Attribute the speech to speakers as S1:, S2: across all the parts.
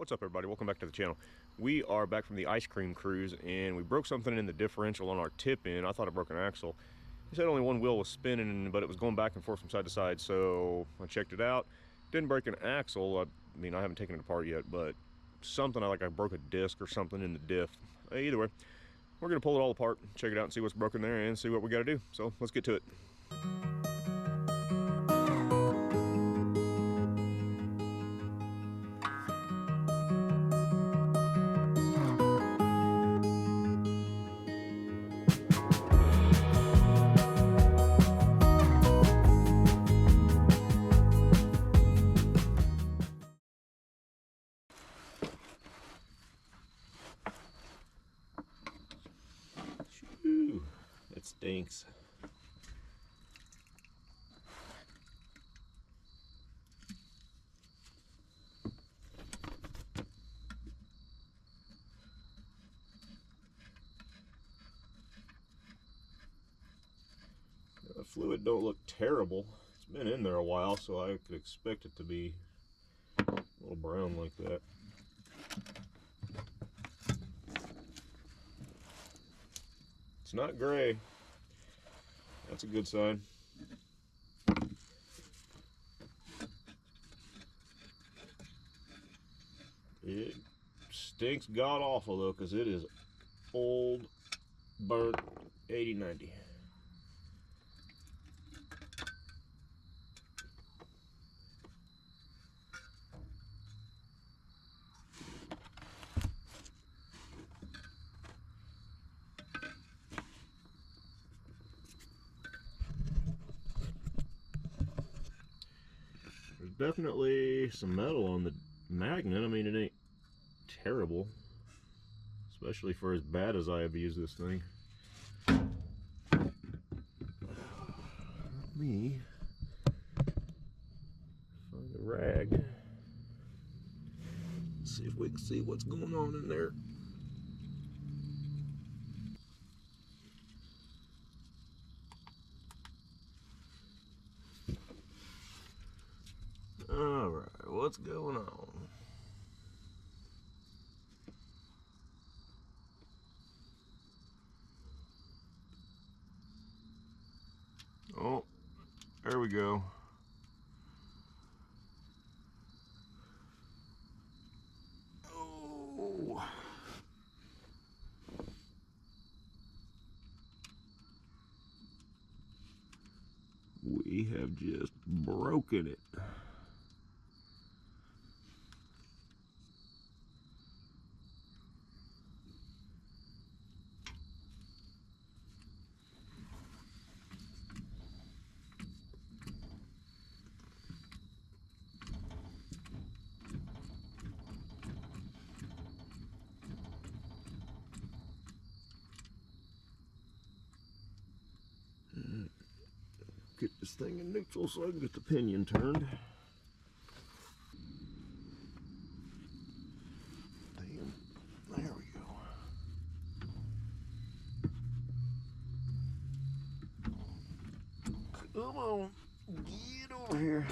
S1: What's up, everybody? Welcome back to the channel. We are back from the ice cream cruise, and we broke something in the differential on our tip end. I thought I broke an axle. He said only one wheel was spinning, but it was going back and forth from side to side, so I checked it out. Didn't break an axle. I mean, I haven't taken it apart yet, but something like I broke a disc or something in the diff. Either way, we're gonna pull it all apart, check it out, and see what's broken there, and see what we gotta do. So let's get to it. Shoo, it stinks. The fluid don't look terrible. It's been in there a while, so I could expect it to be a little brown like that. It's not gray. That's a good sign. It stinks god awful though, because it is old, burnt 80-90. There's definitely some metal on the magnet. I mean, it ain't terrible, especially for as bad as I have used this thing. Let me find a rag. See if we can see what's going on in there. All right, what's going on? Oh, there we go. Oh. We have just broken it. Get this thing in neutral so I can get the pinion turned. Damn, there we go. Come on, get over here.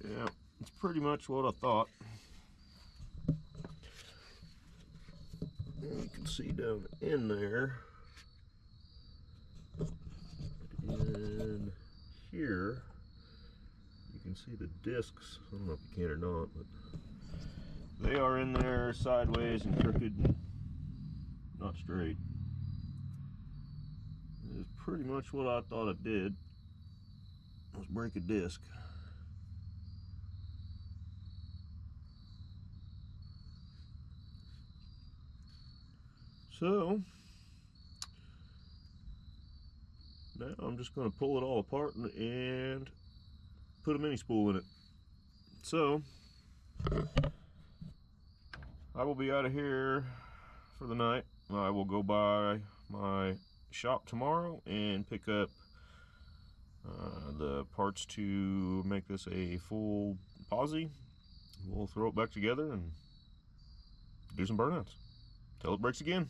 S1: Yeah, it's pretty much what I thought. And you can see down in there, and here, you can see the discs. I don't know if you can or not, but they are in there sideways and crooked and not straight. It's pretty much what I thought it did, was break a disc. So now I'm just going to pull it all apart and put a mini spool in it. So I will be out of here for the night. I will go by my shop tomorrow and pick up the parts to make this a full posi. We'll throw it back together and do some burnouts till it breaks again.